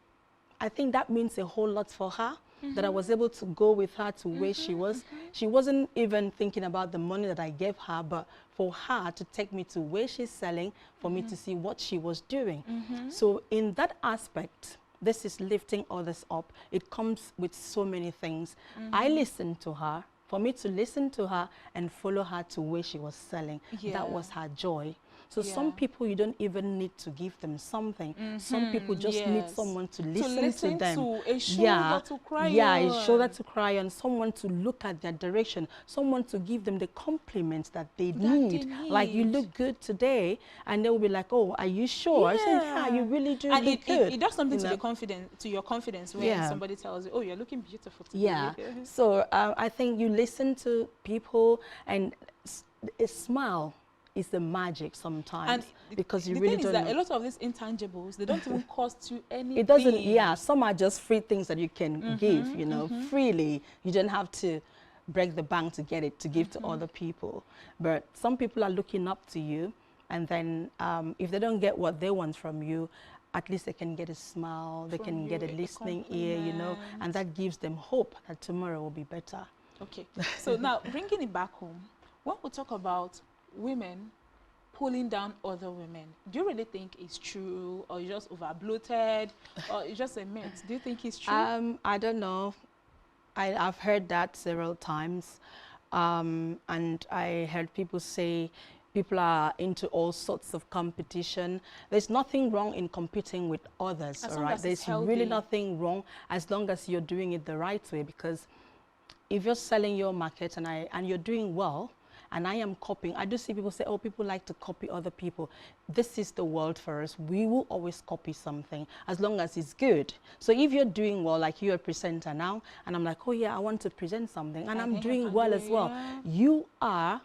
Speaker 3: I think that means a whole lot for her, that I was able to go with her to where she was. She wasn't even thinking about the money that I gave her, but for her to take me to where she's selling, for me to see what she was doing. So in that aspect, this is lifting others up. It comes with so many things. I listened to her. For me to listen to her and follow her to where she was selling, that was her joy. So some people, you don't even need to give them something. Some people just need someone to listen to them.
Speaker 1: To a shoulder to cry on.
Speaker 3: A shoulder to cry on, someone to look at their direction, someone to give them the compliments that they need. Like, you look good today, and they will be like, oh, are you sure? I say, yeah, you really do look good.
Speaker 1: It does something to the confidence, to your confidence when somebody tells you, oh, you're looking beautiful today.
Speaker 3: Yeah. So I think you listen to people, and a smile is the magic sometimes, and because you really don't know.
Speaker 1: A lot of these intangibles, they don't even cost you anything.
Speaker 3: It doesn't, yeah, some are just free things that you can give, you know, freely. You don't have to break the bank to get it, to give to other people. But some people are looking up to you, and then if they don't get what they want from you, at least they can get a smile, they can get a listening ear, you know, and that gives them hope that tomorrow will be better.
Speaker 1: Okay, so now bringing it back home, when we talk about women pulling down other women, do you really think it's true, or you just over bloated, or it's just a myth? Do you think it's true?
Speaker 3: I don't know. I've heard that several times, and I heard people say people are into all sorts of competition. There's nothing wrong in competing with others, all right? There's really nothing wrong as long as you're doing it the right way, because if you're selling your market and you're doing well, and I am copying. I do see people say, oh, people like to copy other people. This is the world for us. We will always copy something as long as it's good. So if you're doing well, like you're a presenter now, and I'm like, oh yeah, I want to present something, and I'm doing well as well. You are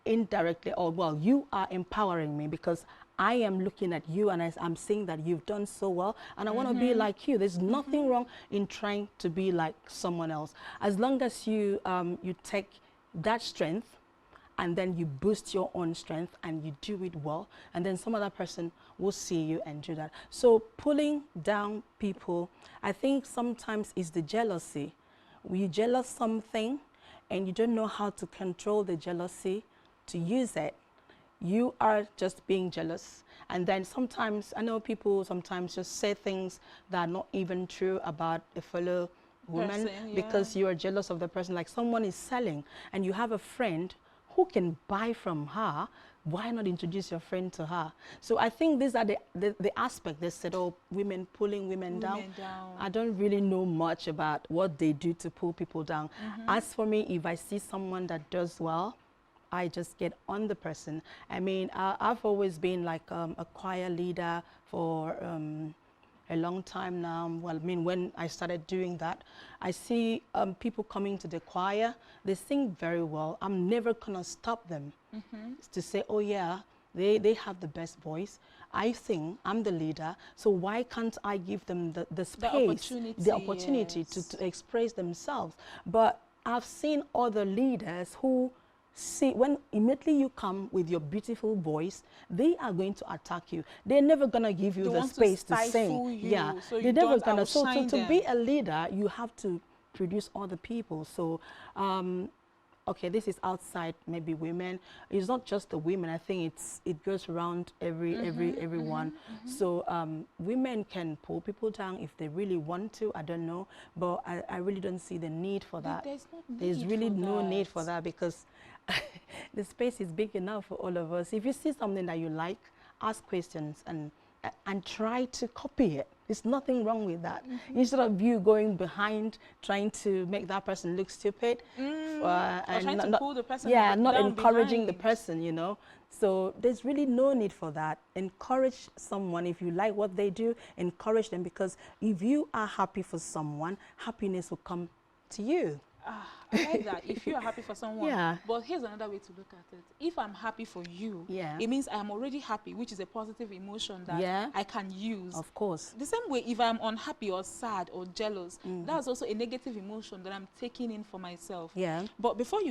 Speaker 3: indirectly, or well, you are empowering me, because I am looking at you and I'm seeing that you've done so well, and I want to be like you. There's nothing wrong in trying to be like someone else. As long as you, you take that strength and then you boost your own strength and you do it well, and then some other person will see you and do that. So pulling down people, I think sometimes is the jealousy. You jealous something and you don't know how to control the jealousy to use it. You are just being jealous. And then sometimes, I know people sometimes just say things that are not even true about a fellow woman because you are jealous of the person. Like someone is selling and you have a friend who can buy from her, why not introduce your friend to her? So I think these are the aspect. They said, oh, women pulling women down. I don't really know much about what they do to pull people down. As for me, if I see someone that does well, I just get on the person. I mean, I've always been like a choir leader for a long time now. Well, I mean, when I started doing that, I see people coming to the choir, they sing very well. I'm never gonna stop them to say, oh yeah, they have the best voice. I sing, I'm the leader, so why can't I give them the space, the opportunity to express themselves? But I've seen other leaders who see, when immediately you come with your beautiful voice, they are going to attack you. They're never going to give you the space to sing. Yeah, so they're never going to. So to be a leader, you have to produce other people. So okay, this is outside maybe women. It's not just the women. I think it goes around everyone. So women can pull people down if they really want to. I don't know, but I really don't see the need for that. There's really no need for that, because the space is big enough for all of us. If you see something that you like, ask questions and try to copy it. There's nothing wrong with that. Instead of you going behind trying to make that person look stupid,
Speaker 1: or trying to pull the person
Speaker 3: not
Speaker 1: down
Speaker 3: encouraging the
Speaker 1: behind.
Speaker 3: person, you know. So there's really no need for that. Encourage someone. If you like what they do, encourage them, because if you are happy for someone, happiness will come to you.
Speaker 1: I like that. If you are happy for someone.
Speaker 3: Yeah.
Speaker 1: But here's another way to look at it. If I'm happy for you,
Speaker 3: Yeah.
Speaker 1: it means I am already happy, which is a positive emotion that I can use.
Speaker 3: Of course.
Speaker 1: The same way, if I'm unhappy or sad or jealous, that's also a negative emotion that I'm taking in for myself.
Speaker 3: Yeah.
Speaker 1: But before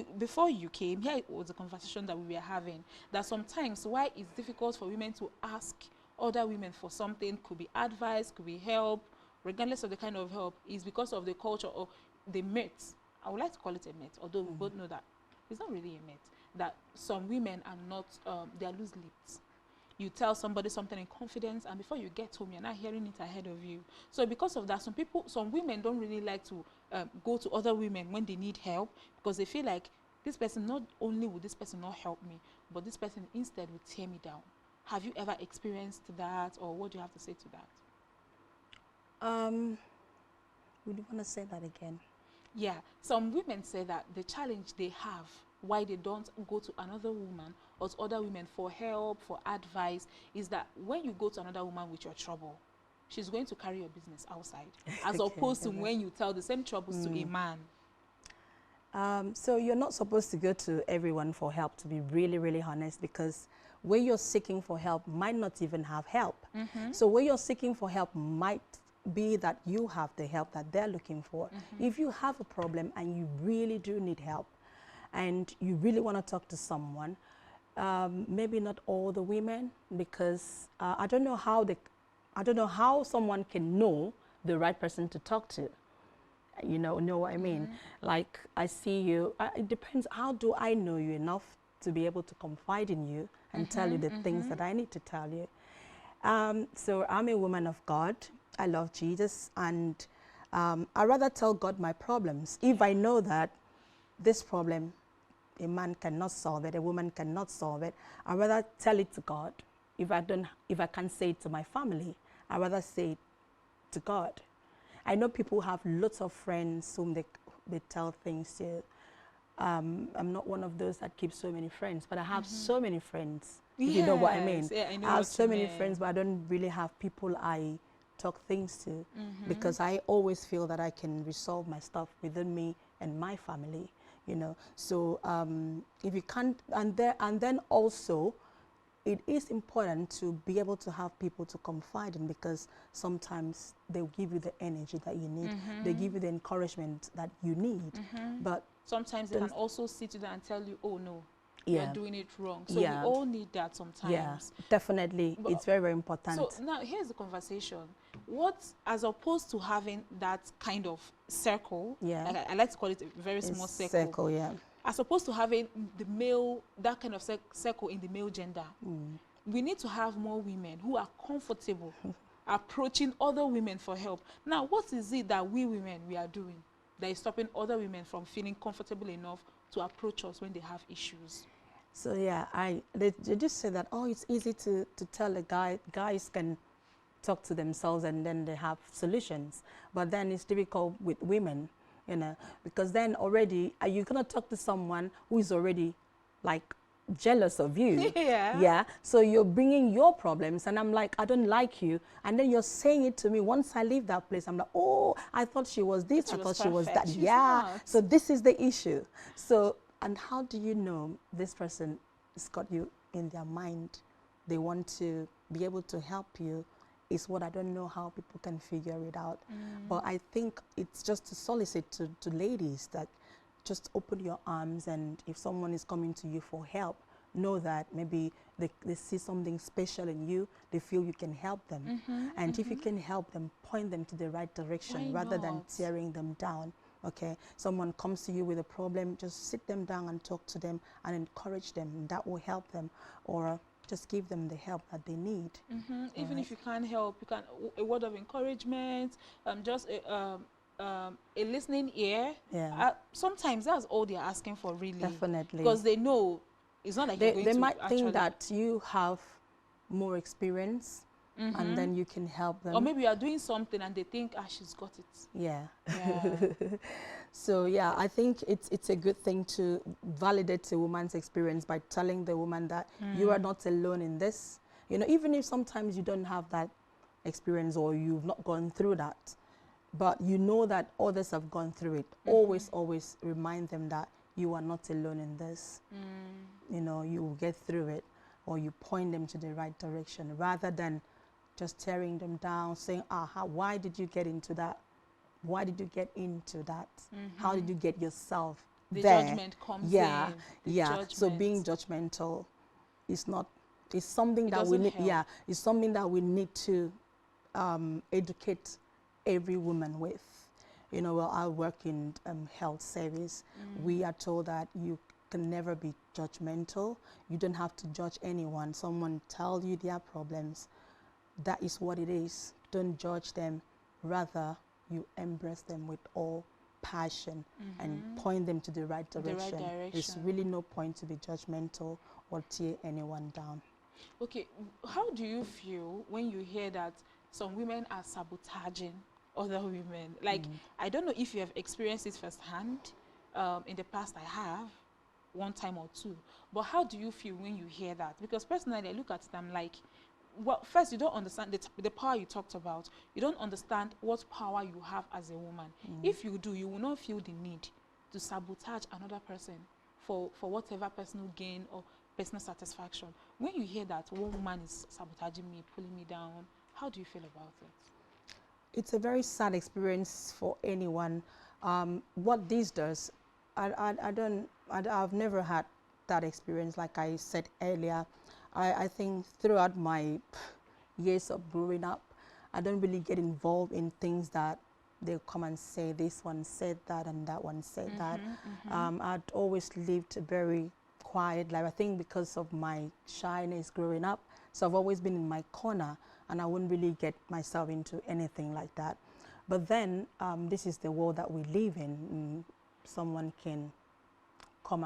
Speaker 1: you came, here was a conversation that we were having, that sometimes why it's difficult for women to ask other women for something, could be advice, could be help, regardless of the kind of help, is because of the culture or the myths. I would like to call it a myth, although we both know that it's not really a myth, that some women are not, they are loose-lipped. You tell somebody something in confidence, and before you get home, you're not hearing it ahead of you. So because of that, some women don't really like to go to other women when they need help, because they feel like this person, not only will this person not help me, but this person instead will tear me down. Have you ever experienced that, or what do you have to say to that?
Speaker 3: Would you want to say that again?
Speaker 1: Yeah, some women say that the challenge they have, why they don't go to another woman or to other women for help, for advice, is that when you go to another woman with your trouble, she's going to carry your business outside, as opposed to when you tell the same troubles to a man.
Speaker 3: So you're not supposed to go to everyone for help, to be really, really honest, because where you're seeking for help might not even have help. So where you're seeking for help might be that you have the help that they're looking for. If you have a problem and you really do need help and you really want to talk to someone, maybe not all the women, because I don't know how someone can know the right person to talk to. You know what I mean? Like, I see you, it depends, how do I know you enough to be able to confide in you and tell you the things that I need to tell you? So I'm a woman of God. I love Jesus, and I rather tell God my problems. If I know that this problem, a man cannot solve it, a woman cannot solve it, I rather tell it to God. If I can't say it to my family, I rather say it to God. I know people have lots of friends whom they tell things to. I'm not one of those that keeps so many friends, but I have so many friends. If you know what I mean.
Speaker 1: Yeah, I know
Speaker 3: I have
Speaker 1: what
Speaker 3: so
Speaker 1: you
Speaker 3: many
Speaker 1: mean.
Speaker 3: friends, but I don't really have people I talk things to, because I always feel that I can resolve my stuff within me and my family, you know. So if you can't, and then also, it is important to be able to have people to confide in, because sometimes they'll give you the energy that you need. They give you the encouragement that you need. But
Speaker 1: sometimes they can also sit you there and tell you, oh no, you're doing it wrong. So we all need that sometimes.
Speaker 3: Yeah, definitely. But it's very, very important.
Speaker 1: So now here's the conversation. What, as opposed to having that kind of circle, like I like to call it a very small circle. As opposed to having the male, that kind of circle in the male gender, we need to have more women who are comfortable approaching other women for help. Now, what is it that we women, we are doing that is stopping other women from feeling comfortable enough to approach us when they have issues?
Speaker 3: So yeah, they just say that, oh, it's easy to tell a guy, guys can talk to themselves and then they have solutions. But then it's difficult with women, you know, because then already you're going to talk to someone who is already like jealous of you. Yeah. So you're bringing your problems and I'm like, I don't like you. And then you're saying it to me. Once I leave that place, I'm like, oh, I thought she was this. I thought she was that.
Speaker 1: She's not.
Speaker 3: So this is the issue. So, and how do you know this person has got you in their mind? They want to be able to help you, is what I don't know how people can figure it out. But I think it's just to solicit to ladies that just open your arms, and if someone is coming to you for help, know that maybe they see something special in you, they feel you can help them. And if you can help them, point them to the right direction rather than tearing them down. Okay, someone comes to you with a problem, just sit them down and talk to them and encourage them. That will help them, or just give them the help that they need.
Speaker 1: Even
Speaker 3: Right.
Speaker 1: if you can't help, you can a word of encouragement, just a listening ear.
Speaker 3: Yeah,
Speaker 1: Sometimes that's all they're asking for, really,
Speaker 3: definitely.
Speaker 1: because they know it's not like you're going
Speaker 3: They
Speaker 1: to
Speaker 3: might think
Speaker 1: actually.
Speaker 3: that you have more experience, and then you can help them.
Speaker 1: Or maybe you are doing something and they think, ah, she's got it.
Speaker 3: Yeah.
Speaker 1: Yeah.
Speaker 3: So yeah, I think it's a good thing to validate a woman's experience by telling the woman that you are not alone in this. You know, even if sometimes you don't have that experience or you've not gone through that, but you know that others have gone through it. Always remind them that you are not alone in this. You know, you will get through it, or you point them to the right direction rather than just tearing them down, saying, why did you get into that? Why did you get into that? How did you get yourself
Speaker 1: The
Speaker 3: there?
Speaker 1: judgment comes
Speaker 3: Yeah,
Speaker 1: in. The
Speaker 3: yeah. So
Speaker 1: judgment.
Speaker 3: being judgmental is not, it's something
Speaker 1: It
Speaker 3: that we
Speaker 1: doesn't
Speaker 3: need.
Speaker 1: help.
Speaker 3: Yeah, it's something that we need to educate every woman with. You know, well, I work in health service. We are told that you can never be judgmental. You don't have to judge anyone. Someone tell you their problems. That is what it is. Don't judge them. Rather, you embrace them with all passion and point them to the right direction. There's really no point to be judgmental or tear anyone down.
Speaker 1: Okay, how do you feel when you hear that some women are sabotaging other women? Like, I don't know if you have experienced it firsthand. In the past, I have, one time or two. But how do you feel when you hear that? Because personally, I look at them like, well, first, you don't understand the power you talked about. You don't understand what power you have as a woman. If you do, you will not feel the need to sabotage another person for whatever personal gain or personal satisfaction. When you hear that one woman is sabotaging me, pulling me down, how do you feel about it?
Speaker 3: It's a very sad experience for anyone. What this does, I've never had that experience. Like I said earlier, I think throughout my years of growing up, I don't really get involved in things that they'll come and say, this one said that and that one said that. I'd always lived a very quiet life. I think because of my shyness growing up, so I've always been in my corner and I wouldn't really get myself into anything like that. But then this is the world that we live in. Someone can come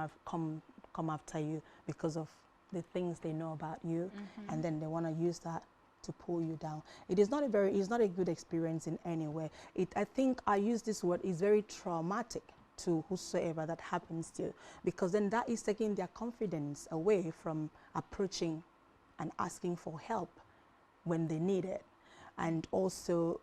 Speaker 3: after you because of the things they know about you, and then they want to use that to pull you down. It's not a good experience in any way. I think I use this word, is very traumatic to whosoever that happens to, because then that is taking their confidence away from approaching and asking for help when they need it. And also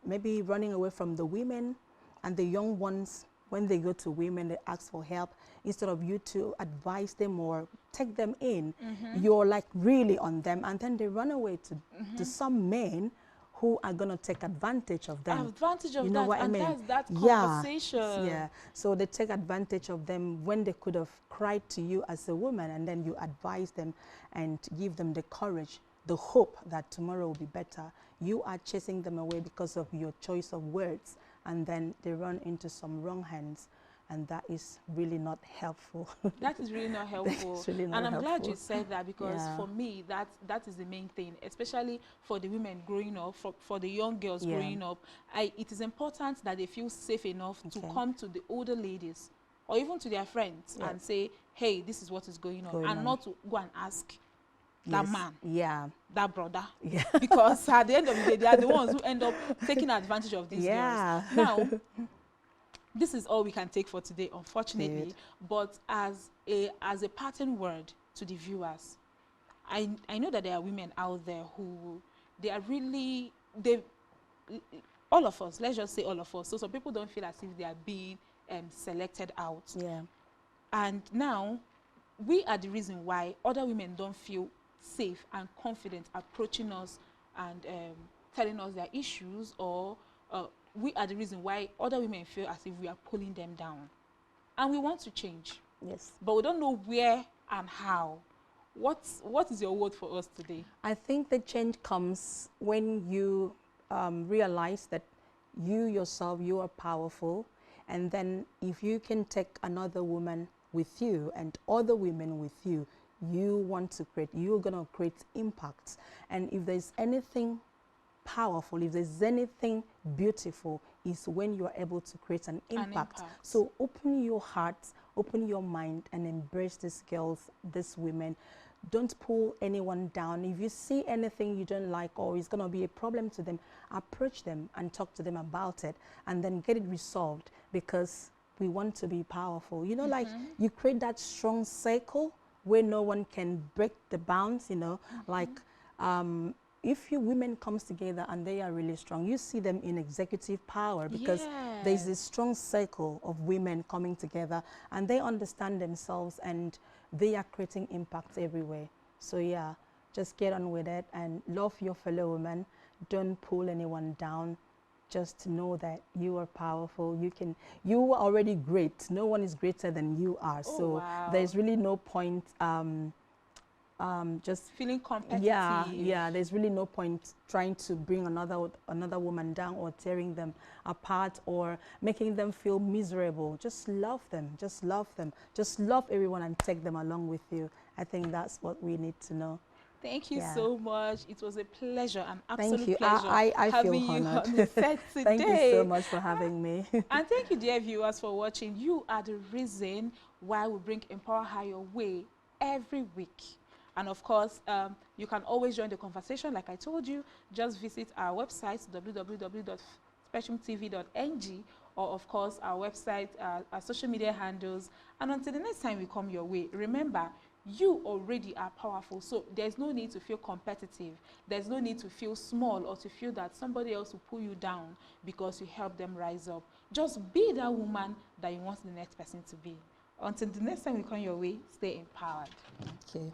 Speaker 3: maybe running away from the women and the young ones. When they go to women, they ask for help. Instead of you to advise them or take them in, you're like really on them. And then they run away to some men who are going to take advantage of them.
Speaker 1: Advantage of
Speaker 3: you know
Speaker 1: that,
Speaker 3: what
Speaker 1: and
Speaker 3: I mean?
Speaker 1: that's that conversation.
Speaker 3: Yeah. So they take advantage of them when they could have cried to you as a woman, and then you advise them and give them the courage, the hope that tomorrow will be better. You are chasing them away because of your choice of words, and then they run into some wrong hands, and that is really not helpful.
Speaker 1: That is really not helpful.
Speaker 3: Really not
Speaker 1: and I'm
Speaker 3: helpful.
Speaker 1: glad you said that, because for me, that is the main thing, especially for the women growing up, for the young girls growing up. It is important that they feel safe enough to come to the older ladies or even to their friends and say, hey, this is what is going on, and not to go and ask that man, that brother, because at the end of the day, they are the ones who end up taking advantage of these girls. Now, this is all we can take for today, unfortunately. But as a parting word to the viewers, I know that there are women out there who they are really all of us. Let's just say all of us. So some people don't feel as if they are being selected out. And now we are the reason why other women don't feel safe and confident approaching us and telling us their issues, or we are the reason why other women feel as if we are pulling them down. And we want to change. But we don't know where and how. What is your word for us today?
Speaker 3: I think the change comes when you realize that you yourself, you are powerful, And then if you can take another woman with you and other women with you, you're going to create impacts. And if there's anything powerful, if there's anything beautiful, is when you are able to create an impact. So open your heart, open your mind, and embrace these girls, these women. Don't pull anyone down. If you see anything you don't like or it's going to be a problem to them, approach them and talk to them about it, and then get it resolved, because we want to be powerful. You know, like you create that strong circle where no one can break the bounds, you know, like if you women comes together and they are really strong, you see them in executive power, because there's this strong circle of women coming together and they understand themselves and they are creating impact everywhere. So yeah, just get on with it and love your fellow women. Don't pull anyone down. Just know that you are powerful. You are already great. No one is greater than you are. So there's really no point just
Speaker 1: feeling competitive.
Speaker 3: Yeah, there's really no point trying to bring another woman down or tearing them apart or making them feel miserable. Just love them. Just love them. Just love everyone and take them along with you. I think that's what we need to know.
Speaker 1: Thank you so much. It was a pleasure, an absolute pleasure
Speaker 3: I
Speaker 1: having
Speaker 3: feel
Speaker 1: you
Speaker 3: honored.
Speaker 1: on the set today.
Speaker 3: Thank you so much for having me.
Speaker 1: And thank you, dear viewers, for watching. You are the reason why we bring Empower Her your way every week. And of course, you can always join the conversation. Like I told you, just visit our website, www.spectrumtv.ng, or of course, our website, our social media handles. And until the next time we come your way, remember, you already are powerful. So there's no need to feel competitive. There's no need to feel small or to feel that somebody else will pull you down because you help them rise up. Just be that woman that you want the next person to be. Until the next time we come your way, stay empowered.
Speaker 3: Okay.